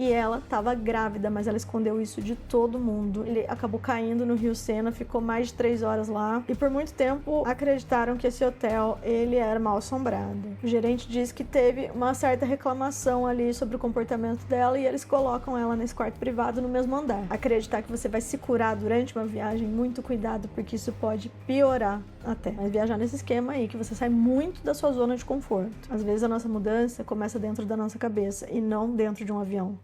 e ela estava grávida, mas ela escondeu isso de todo mundo. Ele acabou caindo no Rio Sena, ficou mais de 3 horas lá e por muito tempo acreditaram que esse hotel ele era mal assombrado. O gerente disse que teve uma certa reclamação ali sobre o comportamento dela e eles colocam ela nesse quarto privado no mesmo andar. Acreditar que você vai se curar durante uma viagem, muito cuidado, porque isso pode piorar até. Mas viajar nesse esquema aí, que você sai muito da sua zona de conforto. Às vezes a nossa mudança começa dentro da nossa cabeça e não dentro de um avião.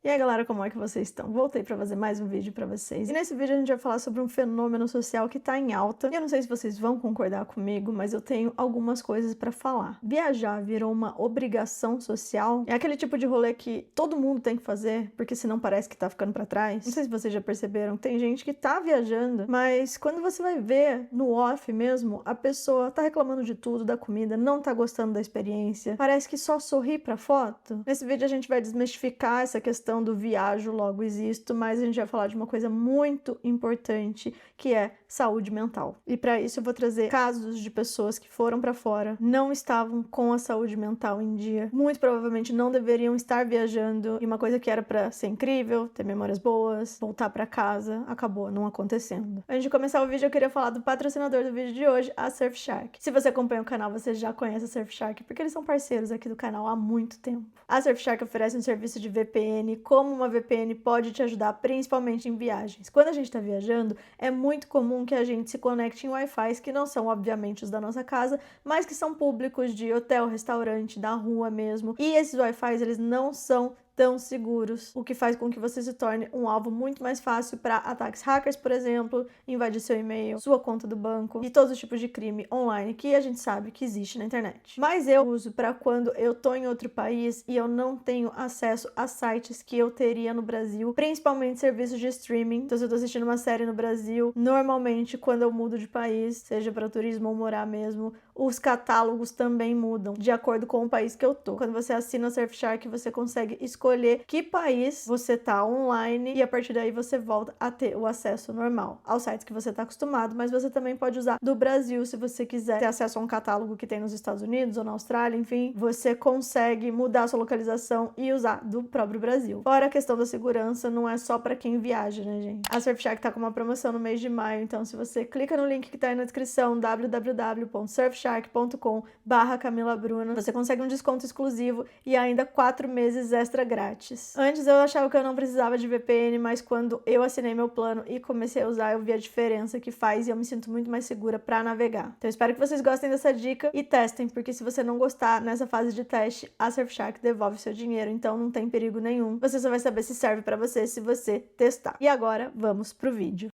E aí galera, como é que vocês estão? Voltei pra fazer mais um vídeo pra vocês. E nesse vídeo a gente vai falar sobre um fenômeno social que tá em alta. E eu não sei se vocês vão concordar comigo, mas eu tenho algumas coisas pra falar. Viajar virou uma obrigação social. É aquele tipo de rolê que todo mundo tem que fazer, porque senão parece que tá ficando pra trás. Não sei se vocês já perceberam, tem gente que tá viajando, mas quando você vai ver no off mesmo, a pessoa tá reclamando de tudo, da comida, não tá gostando da experiência. Parece que só sorri pra foto. Nesse vídeo a gente vai desmistificar essa questão do viajo, logo existo, mas a gente vai falar de uma coisa muito importante, que é saúde mental. E para isso eu vou trazer casos de pessoas que foram para fora, não estavam com a saúde mental em dia, muito provavelmente não deveriam estar viajando, e uma coisa que era para ser incrível, ter memórias boas, voltar para casa, acabou não acontecendo. Antes de começar o vídeo, eu queria falar do patrocinador do vídeo de hoje, a Surfshark. Se você acompanha o canal, você já conhece a Surfshark, porque eles são parceiros aqui do canal há muito tempo. A Surfshark oferece um serviço de VPN, como uma VPN pode te ajudar, principalmente em viagens. Quando a gente está viajando, é muito comum que a gente se conecte em Wi-Fi que não são, obviamente, os da nossa casa, mas que são públicos de hotel, restaurante, da rua mesmo. E esses Wi-Fi, eles não são tão seguros, o que faz com que você se torne um alvo muito mais fácil para ataques hackers, por exemplo, invadir seu e-mail, sua conta do banco e todos os tipos de crime online que a gente sabe que existe na internet. Mas eu uso para quando eu tô em outro país e eu não tenho acesso a sites que eu teria no Brasil, principalmente serviços de streaming. Então, se eu tô assistindo uma série no Brasil, normalmente quando eu mudo de país, seja para turismo ou morar mesmo, os catálogos também mudam de acordo com o país que eu tô. Quando você assina a Surfshark, você consegue escolher que país você tá online e a partir daí você volta a ter o acesso normal aos sites que você tá acostumado, mas você também pode usar do Brasil se você quiser ter acesso a um catálogo que tem nos Estados Unidos ou na Austrália, enfim, você consegue mudar a sua localização e usar do próprio Brasil. Fora a questão da segurança, não é só pra quem viaja, né, gente? A Surfshark tá com uma promoção no mês de maio, então se você clica no link que tá aí na descrição, www.surfshark.com/CamilaBruna, você consegue um desconto exclusivo e ainda 4 meses extra grátis. Antes eu achava que eu não precisava de VPN, mas quando eu assinei meu plano e comecei a usar, eu vi a diferença que faz e eu me sinto muito mais segura para navegar. Então eu espero que vocês gostem dessa dica e testem, porque se você não gostar nessa fase de teste, a Surfshark devolve seu dinheiro, então não tem perigo nenhum. Você só vai saber se serve para você se você testar. E agora, vamos pro vídeo.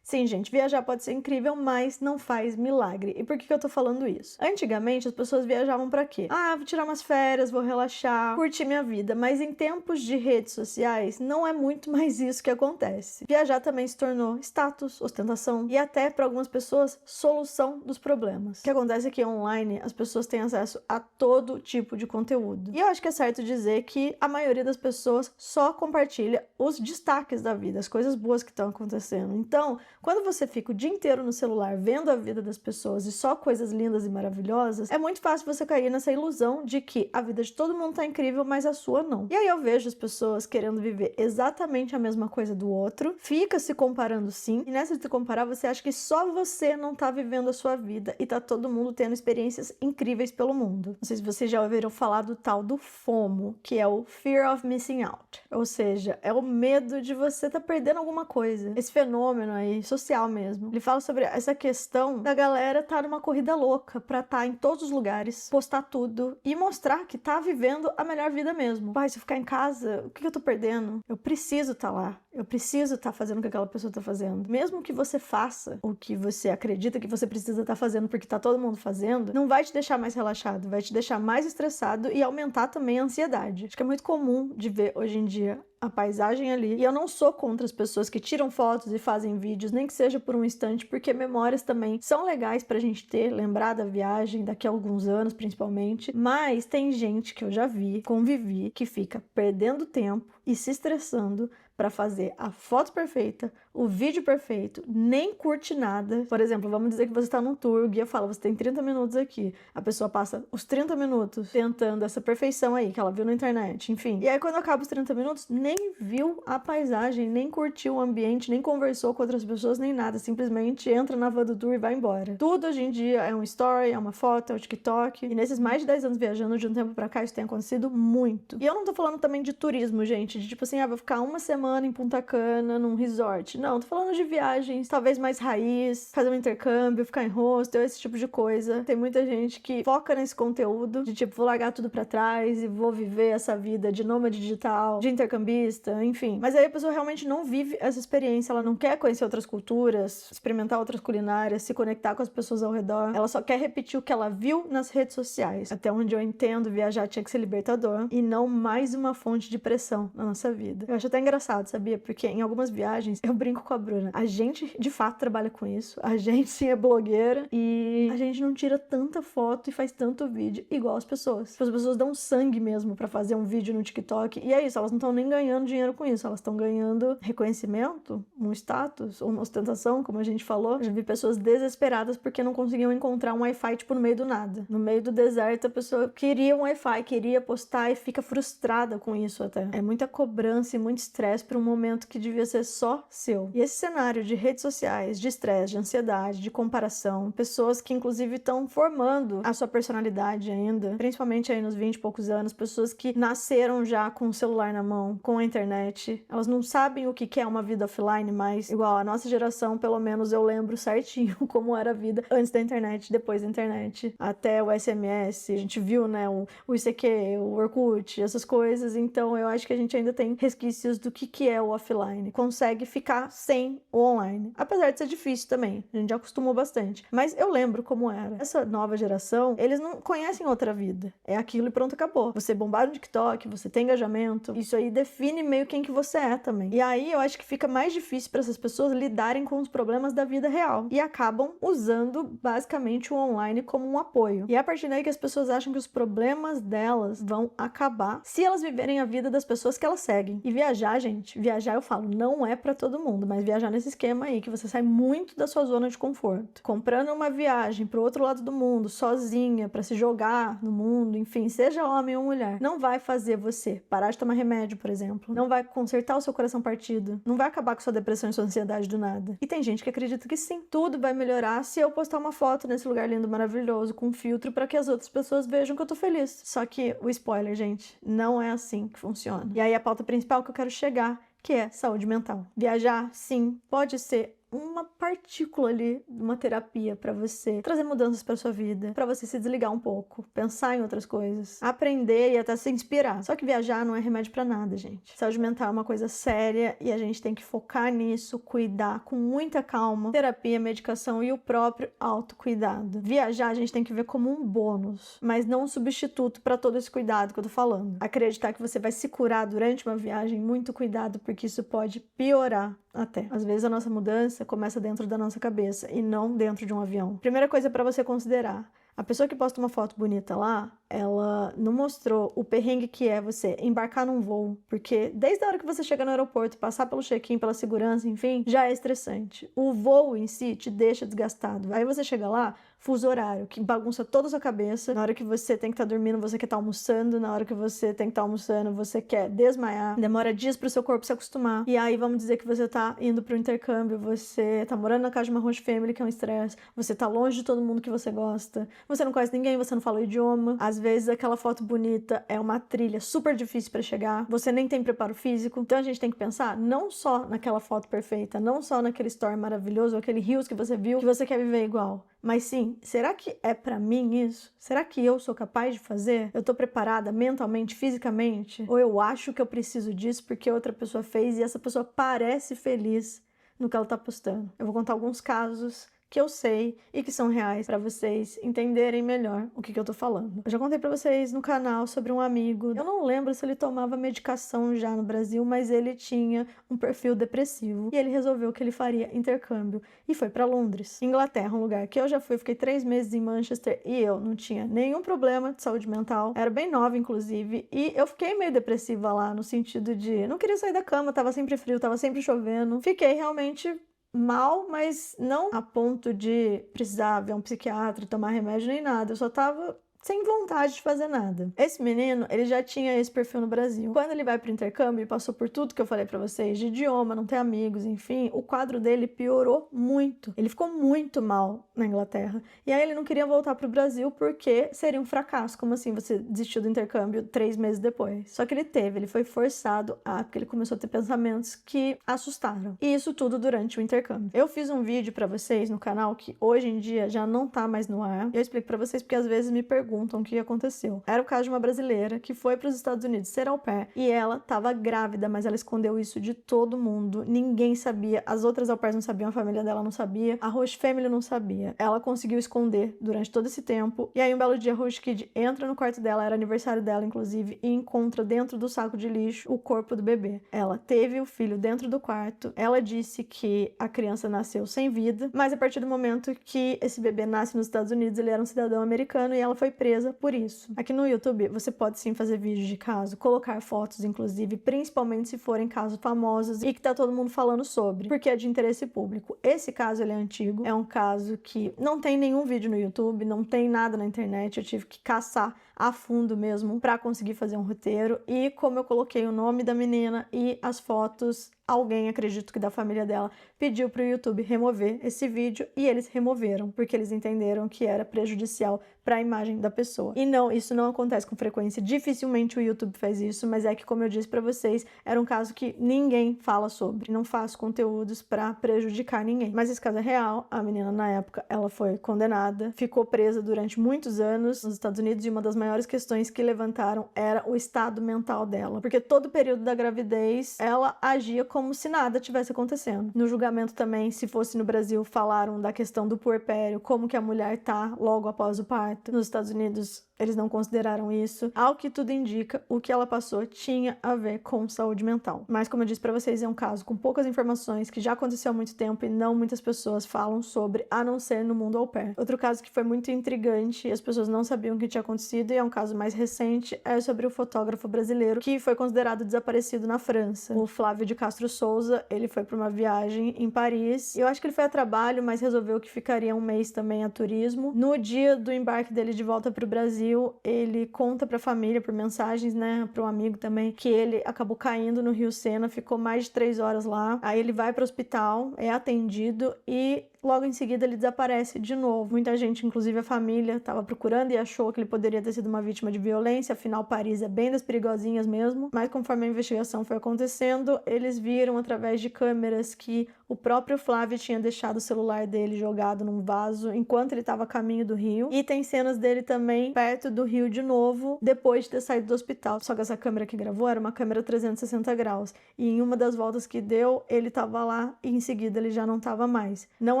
Sim, gente, viajar pode ser incrível, mas não faz milagre. E por que eu tô falando isso? Antigamente, as pessoas viajavam pra quê? Ah, vou tirar umas férias, vou relaxar, curtir minha vida. Mas em tempos de redes sociais, não é muito mais isso que acontece. Viajar também se tornou status, ostentação e até, para algumas pessoas, solução dos problemas. O que acontece é que online, as pessoas têm acesso a todo tipo de conteúdo. E eu acho que é certo dizer que a maioria das pessoas só compartilha os destaques da vida, as coisas boas que estão acontecendo. Então, quando você fica o dia inteiro no celular vendo a vida das pessoas e só coisas lindas e maravilhosas, é muito fácil você cair nessa ilusão de que a vida de todo mundo tá incrível, mas a sua não. E aí eu vejo as pessoas querendo viver exatamente a mesma coisa do outro, fica se comparando sim, e nessa de se comparar você acha que só você não tá vivendo a sua vida e tá todo mundo tendo experiências incríveis pelo mundo. Não sei se vocês já ouviram falar do tal do FOMO, que é o Fear of Missing Out, ou seja, é o medo de você tá perdendo alguma coisa. Esse fenômeno aí, social mesmo. Ele fala sobre essa questão da galera tá numa corrida louca pra tá em todos os lugares, postar tudo e mostrar que tá vivendo a melhor vida mesmo. Pai, se eu ficar em casa, o que eu tô perdendo? Eu preciso tá lá. Eu preciso estar fazendo o que aquela pessoa tá fazendo. Mesmo que você faça o que você acredita que você precisa estar fazendo porque tá todo mundo fazendo, não vai te deixar mais relaxado, vai te deixar mais estressado e aumentar também a ansiedade. Acho que é muito comum de ver hoje em dia a paisagem ali. E eu não sou contra as pessoas que tiram fotos e fazem vídeos, nem que seja por um instante, porque memórias também são legais pra gente ter, lembrar da viagem daqui a alguns anos, principalmente. Mas tem gente que eu já vi, convivi, que fica perdendo tempo e se estressando para fazer a foto perfeita, o vídeo perfeito, nem curte nada. Por exemplo, vamos dizer que você está num tour, o guia fala, você tem 30 minutos aqui. A pessoa passa os 30 minutos tentando essa perfeição aí, que ela viu na internet, enfim. E aí, quando acaba os 30 minutos, nem viu a paisagem, nem curtiu o ambiente, nem conversou com outras pessoas, nem nada. Simplesmente entra na van do tour e vai embora. Tudo hoje em dia é um story, é uma foto, é um TikTok. E nesses mais de 10 anos viajando, de um tempo pra cá, isso tem acontecido muito. E eu não tô falando também de turismo, gente, de tipo assim, vou ficar uma semana em Punta Cana, num resort. Não, tô falando de viagens, talvez mais raiz, fazer um intercâmbio, ficar em hostel, esse tipo de coisa. Tem muita gente que foca nesse conteúdo, de tipo, vou largar tudo pra trás e vou viver essa vida de nômade digital, de intercambista, enfim. Mas aí a pessoa realmente não vive essa experiência, ela não quer conhecer outras culturas, experimentar outras culinárias, se conectar com as pessoas ao redor. Ela só quer repetir o que ela viu nas redes sociais. Até onde eu entendo, viajar tinha que ser libertador e não mais uma fonte de pressão na nossa vida. Eu acho até engraçado, sabia? Porque em algumas viagens, eu brinco com a Bruna, a gente de fato trabalha com isso, a gente sim é blogueira e a gente não tira tanta foto e faz tanto vídeo igual as pessoas. As pessoas dão sangue mesmo pra fazer um vídeo no TikTok e é isso, elas não estão nem ganhando dinheiro com isso, elas estão ganhando reconhecimento, um status, uma ostentação, como a gente falou. Eu já vi pessoas desesperadas porque não conseguiam encontrar um Wi-Fi, tipo, no meio do nada. No meio do deserto, a pessoa queria um Wi-Fi, queria postar e fica frustrada com isso até. É muita cobrança e muito estresse para um momento que devia ser só seu. E esse cenário de redes sociais, de estresse, de ansiedade, de comparação, pessoas que inclusive estão formando a sua personalidade ainda, principalmente aí nos 20 e poucos anos, pessoas que nasceram já com o celular na mão, com a internet, elas não sabem o que é uma vida offline mais, igual a nossa geração, pelo menos eu lembro certinho como era a vida antes da internet, depois da internet, até o SMS, a gente viu, né, o ICQ, o Orkut, essas coisas, então eu acho que a gente ainda tem resquícios do que é o offline, consegue ficar sem o online, apesar de ser difícil também, a gente já acostumou bastante, mas eu lembro como era. Essa nova geração, eles não conhecem outra vida, é aquilo e pronto, acabou. Você bombar no TikTok, você tem engajamento, isso aí define meio quem que você é também. E aí eu acho que fica mais difícil para essas pessoas lidarem com os problemas da vida real e acabam usando basicamente o online como um apoio. E é a partir daí que as pessoas acham que os problemas delas vão acabar se elas viverem a vida das pessoas que elas seguem. E viajar, gente, viajar eu falo, não é pra todo mundo, mas viajar nesse esquema aí que você sai muito da sua zona de conforto. Comprando uma viagem pro outro lado do mundo, sozinha, pra se jogar no mundo, enfim, seja homem ou mulher, não vai fazer você parar de tomar remédio, por exemplo. Não vai consertar o seu coração partido. Não vai acabar com sua depressão e sua ansiedade do nada. E tem gente que acredita que sim, tudo vai melhorar se eu postar uma foto nesse lugar lindo, maravilhoso, com filtro pra que as outras pessoas vejam que eu tô feliz. Só que o spoiler, gente, não é assim que funciona. E aí a pauta principal que eu quero chegar, que é saúde mental. Viajar, sim, pode ser uma partícula ali, uma terapia pra você trazer mudanças pra sua vida, pra você se desligar um pouco, pensar em outras coisas, aprender e até se inspirar. Só que viajar não é remédio pra nada, gente. Saúde mental é uma coisa séria e a gente tem que focar nisso, cuidar com muita calma, terapia, medicação e o próprio autocuidado. Viajar a gente tem que ver como um bônus, mas não um substituto pra todo esse cuidado que eu tô falando. Acreditar que você vai se curar durante uma viagem, muito cuidado, porque isso pode piorar até. Às vezes a nossa mudança começa dentro da nossa cabeça e não dentro de um avião. Primeira coisa para você considerar: a pessoa que posta uma foto bonita lá, ela não mostrou o perrengue que é você embarcar num voo, porque desde a hora que você chega no aeroporto, passar pelo check-in, pela segurança, enfim, já é estressante. O voo em si te deixa desgastado. Aí você chega lá, fuso horário, que bagunça toda a sua cabeça. Na hora que você tem que estar dormindo, você quer estar almoçando. Na hora que você tem que estar almoçando, você quer desmaiar. Demora dias pro seu corpo se acostumar. E aí vamos dizer que você tá indo pro intercâmbio, você tá morando na casa de uma host family, que é um estresse. Você tá longe de todo mundo que você gosta. Você não conhece ninguém, você não fala o idioma. Às vezes aquela foto bonita é uma trilha super difícil pra chegar. Você nem tem preparo físico. Então a gente tem que pensar não só naquela foto perfeita, não só naquele story maravilhoso, aquele reels que você viu, que você quer viver igual. Mas sim, será que é pra mim isso? Será que eu sou capaz de fazer? Eu tô preparada mentalmente, fisicamente? Ou eu acho que eu preciso disso porque outra pessoa fez e essa pessoa parece feliz no que ela tá postando? Eu vou contar alguns casos que eu sei e que são reais para vocês entenderem melhor o que eu tô falando. Eu já contei para vocês no canal sobre um amigo. Eu não lembro se ele tomava medicação já no Brasil, mas ele tinha um perfil depressivo e ele resolveu que ele faria intercâmbio e foi para Londres, Inglaterra, um lugar que eu já fui. Eu fiquei 3 meses em Manchester e eu não tinha nenhum problema de saúde mental. Era bem nova, inclusive, e eu fiquei meio depressiva lá no sentido de não queria sair da cama, tava sempre frio, tava sempre chovendo. Fiquei realmente mal, mas não a ponto de precisar ver um psiquiatra, tomar remédio nem nada. Eu só tava sem vontade de fazer nada. Esse menino, ele já tinha esse perfil no Brasil. Quando ele vai pro intercâmbio e passou por tudo que eu falei pra vocês, de idioma, não ter amigos, enfim, o quadro dele piorou muito. Ele ficou muito mal na Inglaterra. E aí ele não queria voltar pro Brasil porque seria um fracasso. Como assim você desistiu do intercâmbio 3 meses depois? Só que ele foi forçado porque ele começou a ter pensamentos que assustaram. E isso tudo durante o intercâmbio. Eu fiz um vídeo pra vocês no canal que hoje em dia já não tá mais no ar. Eu explico pra vocês porque às vezes me perguntam o que aconteceu. Era o caso de uma brasileira que foi para os Estados Unidos ser au pair e ela estava grávida, mas ela escondeu isso de todo mundo. Ninguém sabia, as outras au pairs não sabiam, a família dela não sabia, a Host Family não sabia. Ela conseguiu esconder durante todo esse tempo e aí um belo dia a Host Kid entra no quarto dela, era aniversário dela inclusive, e encontra dentro do saco de lixo o corpo do bebê. Ela teve o filho dentro do quarto, ela disse que a criança nasceu sem vida, mas a partir do momento que esse bebê nasce nos Estados Unidos, ele era um cidadão americano e ela foi presa por isso. Aqui no YouTube você pode sim fazer vídeos de caso, colocar fotos inclusive, principalmente se forem casos famosos e que tá todo mundo falando sobre, porque é de interesse público. Esse caso ele é antigo, é um caso que não tem nenhum vídeo no YouTube, não tem nada na internet, eu tive que caçar a fundo mesmo para conseguir fazer um roteiro e como eu coloquei o nome da menina e as fotos, alguém, acredito que da família dela, pediu para o YouTube remover esse vídeo e eles removeram, porque eles entenderam que era prejudicial para a imagem da pessoa. E não, isso não acontece com frequência, dificilmente o YouTube faz isso, mas é que, como eu disse para vocês, era um caso que ninguém fala sobre. Não faço conteúdos para prejudicar ninguém. Mas esse caso é real, a menina na época, ela foi condenada, ficou presa durante muitos anos nos Estados Unidos e uma das maiores questões que levantaram era o estado mental dela, porque todo o período da gravidez ela agia como se nada tivesse acontecendo. No julgamento também, se fosse no Brasil, falaram da questão do puerpério, como que a mulher tá logo após o parto. Nos Estados Unidos, eles não consideraram isso. Ao que tudo indica, o que ela passou tinha a ver com saúde mental. Mas, como eu disse pra vocês, é um caso com poucas informações, que já aconteceu há muito tempo e não muitas pessoas falam sobre, a não ser no mundo au pair. Outro caso que foi muito intrigante e as pessoas não sabiam o que tinha acontecido, e é um caso mais recente, é sobre o fotógrafo brasileiro que foi considerado desaparecido na França. O Flávio de Castro Souza, ele foi para uma viagem em Paris. Eu acho que ele foi a trabalho, mas resolveu que ficaria um mês também a turismo. No dia do embarque dele de volta pro Brasil, ele conta pra família, por mensagens, né, para um amigo também, que ele acabou caindo no Rio Sena, ficou mais de 3 horas lá. Aí ele vai pro hospital, é atendido e logo em seguida ele desaparece de novo. Muita gente, inclusive a família, estava procurando e achou que ele poderia ter sido uma vítima de violência, afinal Paris é bem das perigosinhas mesmo. Mas conforme a investigação foi acontecendo, eles viram através de câmeras que o próprio Flávio tinha deixado o celular dele jogado num vaso enquanto ele estava a caminho do rio. E tem cenas dele também perto do rio de novo, depois de ter saído do hospital. Só que essa câmera que gravou era uma câmera 360 graus. E em uma das voltas que deu, ele estava lá e em seguida ele já não estava mais. Não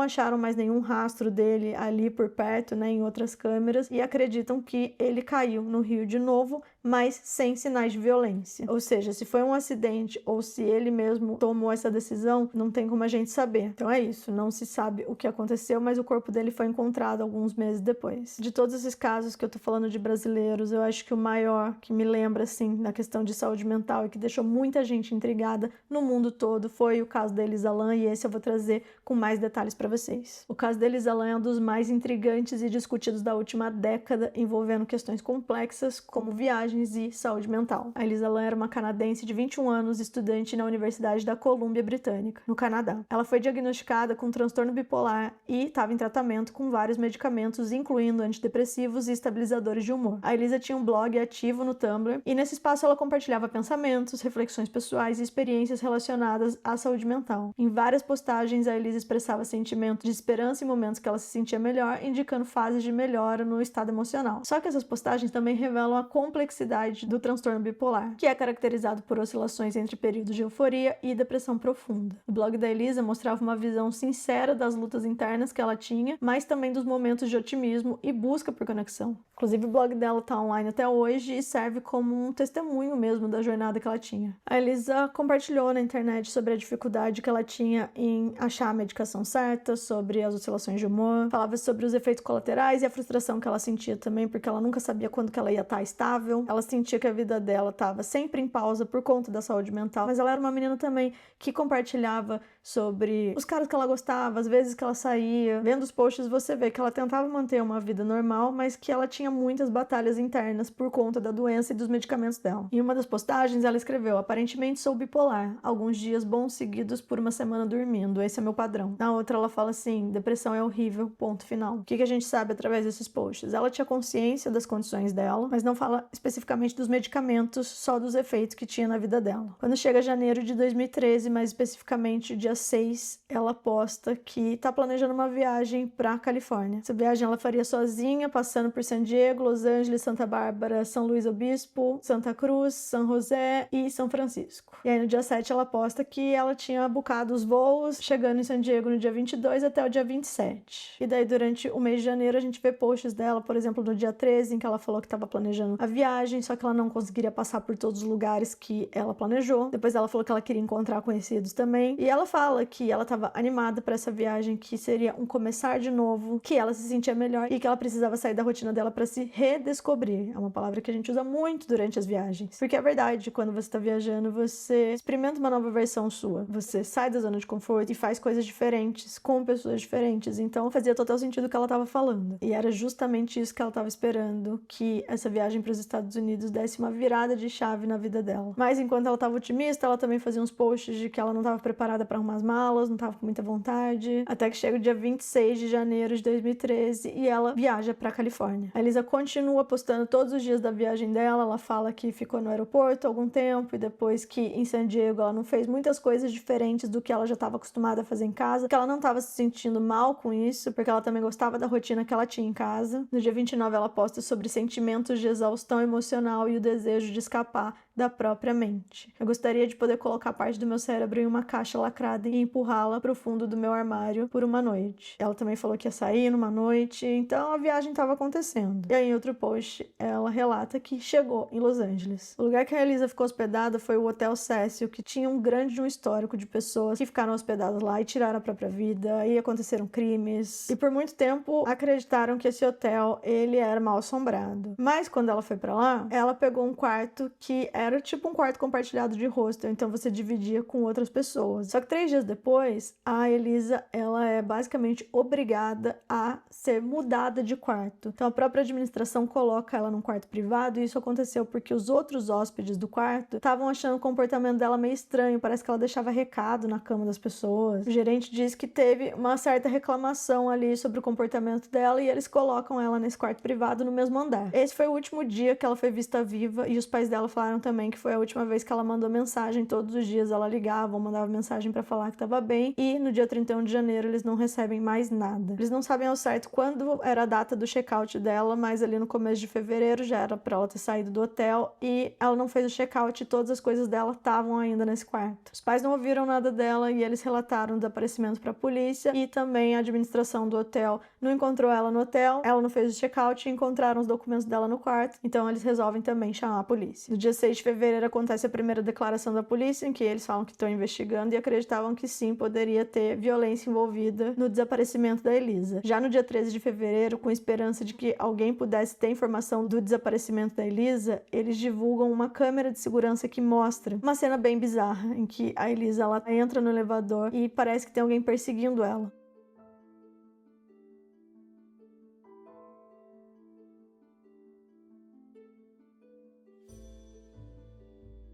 acharam mais nenhum rastro dele ali por perto, né, em outras câmeras, e acreditam que ele caiu no rio de novo, mas sem sinais de violência. Ou seja, se foi um acidente ou se ele mesmo tomou essa decisão, não tem como a gente saber. Então é isso, não se sabe o que aconteceu, mas o corpo dele foi encontrado alguns meses depois. De todos esses casos que eu tô falando de brasileiros, eu acho que o maior que me lembra, assim, na questão de saúde mental e que deixou muita gente intrigada no mundo todo foi o caso da Elisa Lam, e esse eu vou trazer com mais detalhes para vocês. O caso da Elisa Lam é um dos mais intrigantes e discutidos da última década, envolvendo questões complexas como viagens e saúde mental. A Elisa Lam era uma canadense de 21 anos, estudante na Universidade da Colômbia Britânica, no Canadá. Ela foi diagnosticada com transtorno bipolar e estava em tratamento com vários medicamentos, incluindo antidepressivos e estabilizadores de humor. A Elisa tinha um blog ativo no Tumblr e nesse espaço ela compartilhava pensamentos, reflexões pessoais e experiências relacionadas à saúde mental. Em várias postagens, a Elisa expressava sentimentos momentos de esperança e momentos que ela se sentia melhor, indicando fases de melhora no estado emocional. Só que essas postagens também revelam a complexidade do transtorno bipolar, que é caracterizado por oscilações entre períodos de euforia e depressão profunda. O blog da Elisa mostrava uma visão sincera das lutas internas que ela tinha, mas também dos momentos de otimismo e busca por conexão. Inclusive, o blog dela está online até hoje e serve como um testemunho mesmo da jornada que ela tinha. A Elisa compartilhou na internet sobre a dificuldade que ela tinha em achar a medicação certa, sobre as oscilações de humor, falava sobre os efeitos colaterais e a frustração que ela sentia também, porque ela nunca sabia quando que ela ia estar estável. Ela sentia que a vida dela estava sempre em pausa por conta da saúde mental, mas ela era uma menina também que compartilhava sobre os caras que ela gostava, as vezes que ela saía. Vendo os posts você vê que ela tentava manter uma vida normal, mas que ela tinha muitas batalhas internas por conta da doença e dos medicamentos dela. Em uma das postagens ela escreveu: aparentemente sou bipolar, alguns dias bons seguidos por uma semana dormindo, esse é meu padrão. Na outra ela fala assim: depressão é horrível, ponto final. O que a gente sabe através desses posts? Ela tinha consciência das condições dela, mas não fala especificamente dos medicamentos, só dos efeitos que tinha na vida dela. Quando chega janeiro de 2013, mais especificamente dia 6, ela posta que tá planejando uma viagem pra Califórnia. Essa viagem ela faria sozinha, passando por San Diego, Los Angeles, Santa Bárbara, São Luís Obispo, Santa Cruz, São José e São Francisco. E aí no dia 7 ela posta que ela tinha bucado os voos, chegando em San Diego no dia 22 até o dia 27. E daí durante o mês de janeiro a gente vê posts dela, por exemplo, no dia 13, em que ela falou que estava planejando a viagem, só que ela não conseguiria passar por todos os lugares que ela planejou. Depois ela falou que ela queria encontrar conhecidos também. E ela fala que ela estava animada para essa viagem, que seria um começar de novo, que ela se sentia melhor e que ela precisava sair da rotina dela para se redescobrir. É uma palavra que a gente usa muito durante as viagens. Porque é verdade, quando você está viajando, você experimenta uma nova versão sua. Você sai da zona de conforto e faz coisas diferentes, com pessoas diferentes. Então fazia total sentido o que ela estava falando. E era justamente isso que ela estava esperando, que essa viagem para os Estados Unidos desse uma virada de chave na vida dela. Mas enquanto ela estava otimista, ela também fazia uns posts de que ela não estava preparada para arrumar as malas, não estava com muita vontade. Até que chega o dia 26 de janeiro de 2013 e ela viaja para Califórnia. A Elisa continua postando todos os dias da viagem dela. Ela fala que ficou no aeroporto algum tempo e depois que em San Diego ela não fez muitas coisas diferentes do que ela já estava acostumada a fazer em casa, que ela não estava se sentindo mal com isso, porque ela também gostava da rotina que ela tinha em casa. No dia 29 ela posta sobre sentimentos de exaustão emocional e o desejo de escapar da própria mente. Eu gostaria de poder colocar parte do meu cérebro em uma caixa lacrada e empurrá-la pro fundo do meu armário por uma noite. Ela também falou que ia sair numa noite, então a viagem estava acontecendo. E aí em outro post ela relata que chegou em Los Angeles. O lugar que a Elisa ficou hospedada foi o Hotel Cecil, que tinha um grande histórico de pessoas que ficaram hospedadas lá e tiraram a própria vida, e aconteceram crimes. E por muito tempo acreditaram que esse hotel ele era mal assombrado. Mas quando ela foi para lá, ela pegou um quarto que era tipo um quarto compartilhado de hostel, então você dividia com outras pessoas. Só que 3 dias depois, a Elisa, ela é basicamente obrigada a ser mudada de quarto. Então a própria administração coloca ela num quarto privado, e isso aconteceu porque os outros hóspedes do quarto estavam achando o comportamento dela meio estranho, parece que ela deixava recado na cama das pessoas. O gerente diz que teve uma certa reclamação ali sobre o comportamento dela e eles colocam ela nesse quarto privado no mesmo andar. Esse foi o último dia que ela foi vista viva, e os pais dela falaram também que foi a última vez que ela mandou mensagem. Todos os dias ela ligava ou mandava mensagem pra falar que tava bem, e no dia 31 de janeiro eles não recebem mais nada. Eles não sabem ao certo quando era a data do check-out dela, mas ali no começo de fevereiro já era pra ela ter saído do hotel, e ela não fez o check-out e todas as coisas dela estavam ainda nesse quarto. Os pais não ouviram nada dela e eles relataram o desaparecimento pra polícia, e também a administração do hotel não encontrou ela no hotel, ela não fez o check-out e encontraram os documentos dela no quarto, então eles resolvem também chamar a polícia. No dia 6 de fevereiro acontece a primeira declaração da polícia, em que eles falam que estão investigando e acreditavam que sim, poderia ter violência envolvida no desaparecimento da Elisa. Já no dia 13 de fevereiro, com esperança de que alguém pudesse ter informação do desaparecimento da Elisa, eles divulgam uma câmera de segurança que mostra uma cena bem bizarra, em que a Elisa ela entra no elevador e parece que tem alguém perseguindo ela.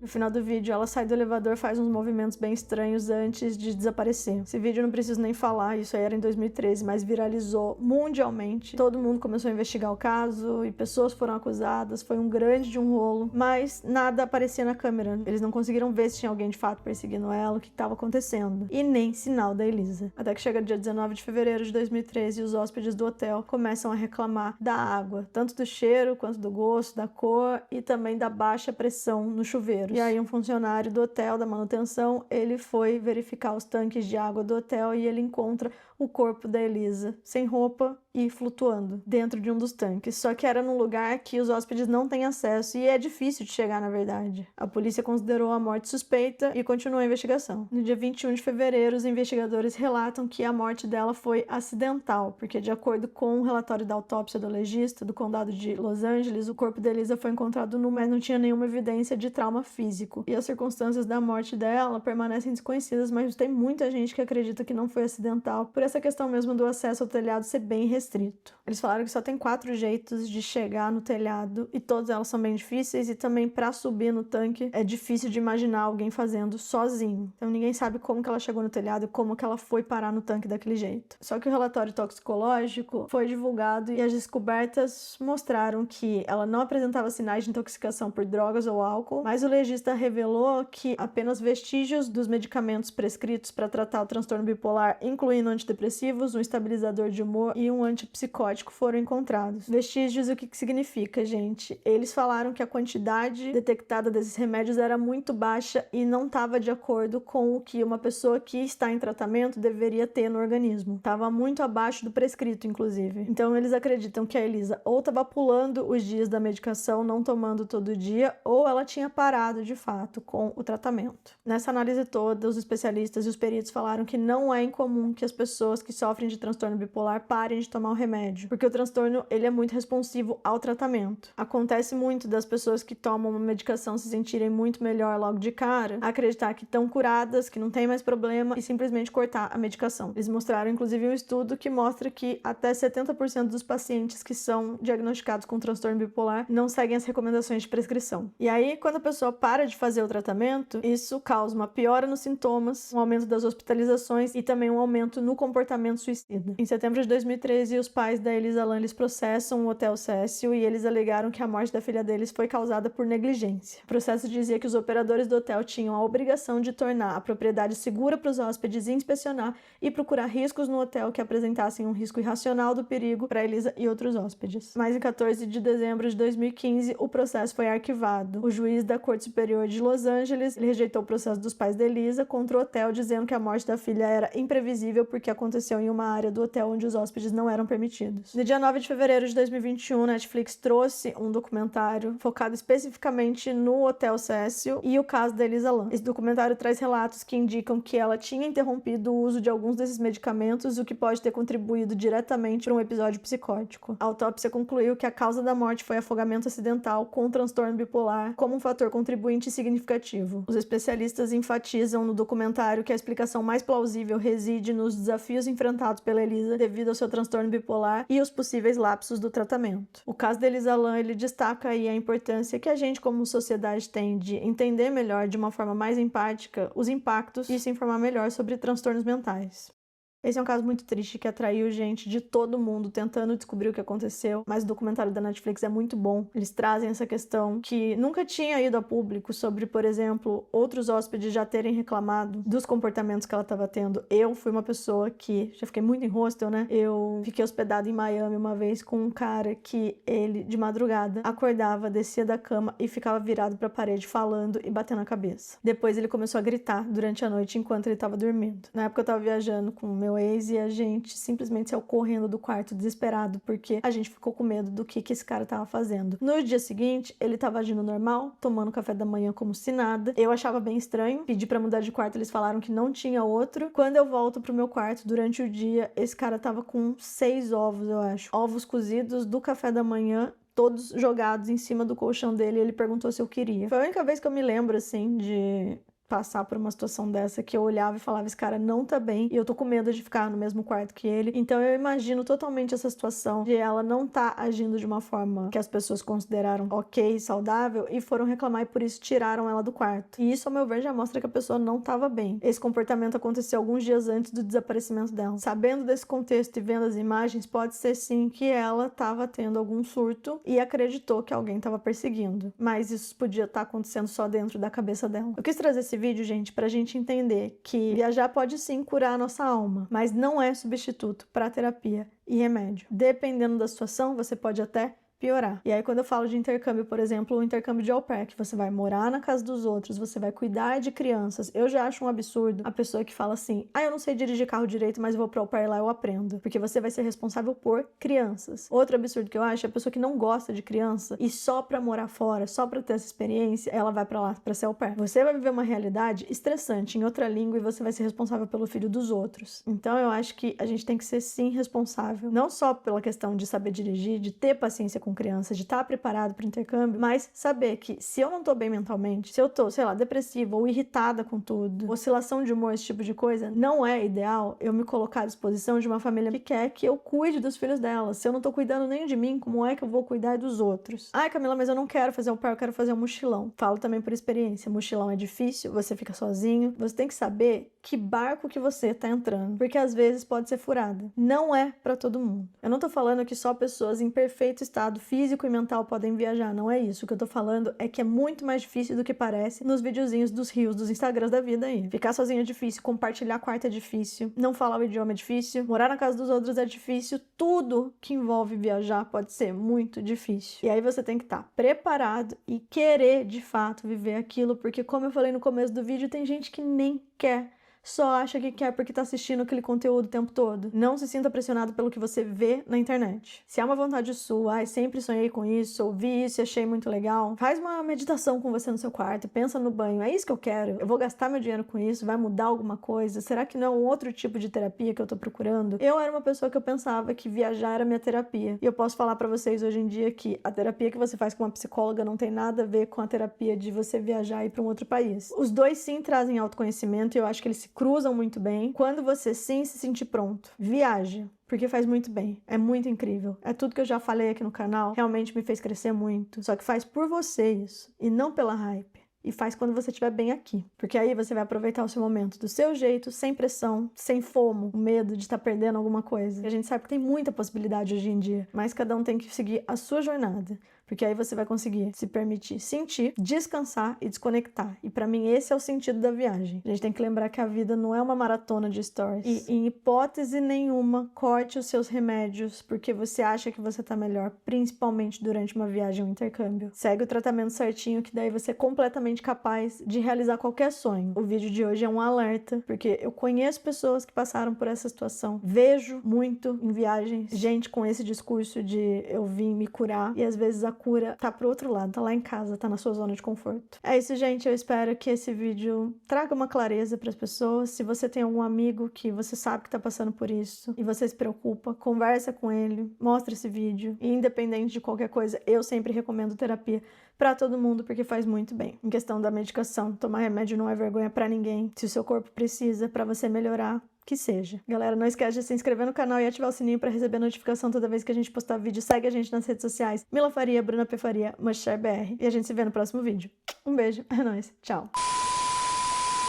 No final do vídeo, ela sai do elevador, faz uns movimentos bem estranhos antes de desaparecer. Esse vídeo eu não preciso nem falar, isso aí era em 2013, mas viralizou mundialmente. Todo mundo começou a investigar o caso e pessoas foram acusadas, foi um grande de um rolo, mas nada aparecia na câmera. Eles não conseguiram ver se tinha alguém de fato perseguindo ela, o que estava acontecendo. E nem sinal da Elisa. Até que chega dia 19 de fevereiro de 2013 e os hóspedes do hotel começam a reclamar da água, tanto do cheiro quanto do gosto, da cor e também da baixa pressão no chuveiro. E aí um funcionário do hotel, da manutenção, ele foi verificar os tanques de água do hotel e ele encontra o corpo da Elisa, sem roupa e flutuando dentro de um dos tanques. Só que era num lugar que os hóspedes não têm acesso e é difícil de chegar, na verdade. A polícia considerou a morte suspeita e continuou a investigação. No dia 21 de fevereiro, os investigadores relatam que a morte dela foi acidental, porque de acordo com o relatório da autópsia do legista do condado de Los Angeles, o corpo da Elisa foi encontrado nu, mas não tinha nenhuma evidência de trauma físico. E as circunstâncias da morte dela permanecem desconhecidas, mas tem muita gente que acredita que não foi acidental, por essa questão mesmo do acesso ao telhado ser bem restrito. Eles falaram que só tem 4 jeitos de chegar no telhado e todos elas são bem difíceis e também para subir no tanque é difícil de imaginar alguém fazendo sozinho. Então ninguém sabe como que ela chegou no telhado e como que ela foi parar no tanque daquele jeito. Só que o relatório toxicológico foi divulgado e as descobertas mostraram que ela não apresentava sinais de intoxicação por drogas ou álcool, mas o legista revelou que apenas vestígios dos medicamentos prescritos para tratar o transtorno bipolar, incluindo antidepressivos, um estabilizador de humor e um antipsicótico foram encontrados. Vestígios, o que significa, gente? Eles falaram que a quantidade detectada desses remédios era muito baixa e não estava de acordo com o que uma pessoa que está em tratamento deveria ter no organismo. Estava muito abaixo do prescrito, inclusive. Então eles acreditam que a Elisa ou estava pulando os dias da medicação, não tomando todo dia, ou ela tinha parado de fato com o tratamento. Nessa análise toda, os especialistas e os peritos falaram que não é incomum que as pessoas que sofrem de transtorno bipolar parem de tomar o remédio, porque o transtorno ele é muito responsivo ao tratamento. Acontece muito das pessoas que tomam uma medicação se sentirem muito melhor logo de cara, acreditar que estão curadas, que não tem mais problema e simplesmente cortar a medicação. Eles mostraram inclusive um estudo que mostra que até 70% dos pacientes que são diagnosticados com transtorno bipolar não seguem as recomendações de prescrição. E aí, quando a pessoa para de fazer o tratamento, isso causa uma piora nos sintomas, um aumento das hospitalizações e também um aumento no comportamento suicida. Em setembro de 2013, os pais da Elisa Lam processam o Hotel Cecil e eles alegaram que a morte da filha deles foi causada por negligência. O processo dizia que os operadores do hotel tinham a obrigação de tornar a propriedade segura para os hóspedes, inspecionar e procurar riscos no hotel que apresentassem um risco irracional do perigo para Elisa e outros hóspedes. Mas em 14 de dezembro de 2015, o processo foi arquivado. O juiz da Corte Superior de Los Angeles ele rejeitou o processo dos pais da Elisa contra o hotel, dizendo que a morte da filha era imprevisível porque aconteceu em uma área do hotel onde os hóspedes não eram permitidos. No dia 9 de fevereiro de 2021, Netflix trouxe um documentário focado especificamente no Hotel Cecil e o caso da Elisa Lam. Esse documentário traz relatos que indicam que ela tinha interrompido o uso de alguns desses medicamentos, o que pode ter contribuído diretamente para um episódio psicótico. A autópsia concluiu que a causa da morte foi afogamento acidental com transtorno bipolar como um fator contribuinte significativo. Os especialistas enfatizam no documentário que a explicação mais plausível reside nos desafios enfrentados pela Elisa devido ao seu transtorno bipolar e os possíveis lapsos do tratamento. O caso da Elisa Lam, ele destaca aí a importância que a gente como sociedade tem de entender melhor de uma forma mais empática os impactos e se informar melhor sobre transtornos mentais. Esse é um caso muito triste que atraiu gente de todo mundo tentando descobrir o que aconteceu, mas o documentário da Netflix é muito bom. Eles trazem essa questão que nunca tinha ido a público sobre, por exemplo, outros hóspedes já terem reclamado dos comportamentos que ela estava tendo. Eu fui uma pessoa que já fiquei muito em hostel, né? Eu fiquei hospedada em Miami uma vez com um cara que ele, de madrugada, acordava, descia da cama e ficava virado para a parede falando e batendo a cabeça. Depois ele começou a gritar durante a noite enquanto ele estava dormindo. Na época eu estava viajando com o meu ex e a gente simplesmente saiu correndo do quarto desesperado porque a gente ficou com medo do que esse cara tava fazendo. No dia seguinte, ele tava agindo normal, tomando café da manhã como se nada. Eu achava bem estranho, pedi pra mudar de quarto, eles falaram que não tinha outro. Quando eu volto pro meu quarto durante o dia, esse cara tava com 6 ovos, eu acho. Ovos cozidos do café da manhã, todos jogados em cima do colchão dele, e ele perguntou se eu queria. Foi a única vez que eu me lembro, assim, de passar por uma situação dessa, que eu olhava e falava, esse cara não tá bem e eu tô com medo de ficar no mesmo quarto que ele. Então eu imagino totalmente essa situação de ela não tá agindo de uma forma que as pessoas consideraram ok, saudável, e foram reclamar e por isso tiraram ela do quarto. E isso, ao meu ver, já mostra que a pessoa não tava bem. Esse comportamento aconteceu alguns dias antes do desaparecimento dela. Sabendo desse contexto e vendo as imagens, pode ser sim que ela tava tendo algum surto e acreditou que alguém tava perseguindo. Mas isso podia estar acontecendo só dentro da cabeça dela. Eu quis trazer esse vídeo, gente, pra gente entender que viajar pode sim curar a nossa alma, mas não é substituto para terapia e remédio. Dependendo da situação, você pode até piorar. E aí, quando eu falo de intercâmbio, por exemplo, o intercâmbio de au pair, que você vai morar na casa dos outros, você vai cuidar de crianças, eu já acho um absurdo a pessoa que fala assim, eu não sei dirigir carro direito, mas eu vou pro au pair lá, eu aprendo. Porque você vai ser responsável por crianças. Outro absurdo que eu acho é a pessoa que não gosta de criança e só pra morar fora, só pra ter essa experiência, ela vai pra lá pra ser au pair. Você vai viver uma realidade estressante em outra língua e você vai ser responsável pelo filho dos outros. Então eu acho que a gente tem que ser sim responsável, não só pela questão de saber dirigir, de ter paciência com criança, de estar preparado para o intercâmbio, mas saber que se eu não tô bem mentalmente, se eu tô, sei lá, depressiva ou irritada com tudo, oscilação de humor, esse tipo de coisa, não é ideal eu me colocar à disposição de uma família que quer que eu cuide dos filhos dela. Se eu não tô cuidando nem de mim, como é que eu vou cuidar dos outros? Ai, Camila, mas eu não quero fazer au pair, eu quero fazer um mochilão. Falo também por experiência, mochilão é difícil, você fica sozinho, você tem que saber que barco que você tá entrando, porque às vezes pode ser furada. Não é pra todo mundo. Eu não tô falando que só pessoas em perfeito estado físico e mental podem viajar, não é isso. O que eu tô falando é que é muito mais difícil do que parece nos videozinhos dos rios, dos Instagrams da vida aí. Ficar sozinho é difícil, compartilhar quarto é difícil, não falar o idioma é difícil, morar na casa dos outros é difícil, tudo que envolve viajar pode ser muito difícil. E aí você tem que estar preparado e querer de fato viver aquilo, porque como eu falei no começo do vídeo, tem gente que nem quer, só acha que quer porque tá assistindo aquele conteúdo o tempo todo. Não se sinta pressionado pelo que você vê na internet. Se é uma vontade sua, sempre sonhei com isso, ouvi isso e achei muito legal, faz uma meditação com você no seu quarto, pensa no banho, é isso que eu quero, eu vou gastar meu dinheiro com isso, vai mudar alguma coisa, será que não é um outro tipo de terapia que eu tô procurando? Eu era uma pessoa que eu pensava que viajar era minha terapia, e eu posso falar pra vocês hoje em dia que a terapia que você faz com uma psicóloga não tem nada a ver com a terapia de você viajar e ir pra um outro país. Os dois sim trazem autoconhecimento e eu acho que eles se cruzam muito bem quando você sim se sentir pronto. Viaje, porque faz muito bem. É muito incrível. É tudo que eu já falei aqui no canal. Realmente me fez crescer muito. Só que faz por você isso e não pela hype. E faz quando você estiver bem aqui. Porque aí você vai aproveitar o seu momento do seu jeito, sem pressão, sem fomo, o medo de estar perdendo alguma coisa. E a gente sabe que tem muita possibilidade hoje em dia, mas cada um tem que seguir a sua jornada. Porque aí você vai conseguir se permitir sentir, descansar e desconectar. E pra mim esse é o sentido da viagem. A gente tem que lembrar que a vida não é uma maratona de stories. E em hipótese nenhuma, corte os seus remédios porque você acha que você tá melhor, principalmente durante uma viagem ou um intercâmbio. Segue o tratamento certinho que daí você é completamente capaz de realizar qualquer sonho. O vídeo de hoje é um alerta, porque eu conheço pessoas que passaram por essa situação. Vejo muito em viagens gente com esse discurso de eu vim me curar e às vezes a cura tá pro outro lado, tá lá em casa, tá na sua zona de conforto. É isso, gente. Eu espero que esse vídeo traga uma clareza para as pessoas. Se você tem algum amigo que você sabe que tá passando por isso e você se preocupa, conversa com ele, mostra esse vídeo. E independente de qualquer coisa, eu sempre recomendo terapia para todo mundo porque faz muito bem. Em questão da medicação, tomar remédio não é vergonha para ninguém. Se o seu corpo precisa para você melhorar, que seja. Galera, não esquece de se inscrever no canal e ativar o sininho para receber notificação toda vez que a gente postar vídeo. Segue a gente nas redes sociais. Mila Faria, Bruna P. Faria, MustShareBR. E a gente se vê no próximo vídeo. Um beijo, é nóis, tchau.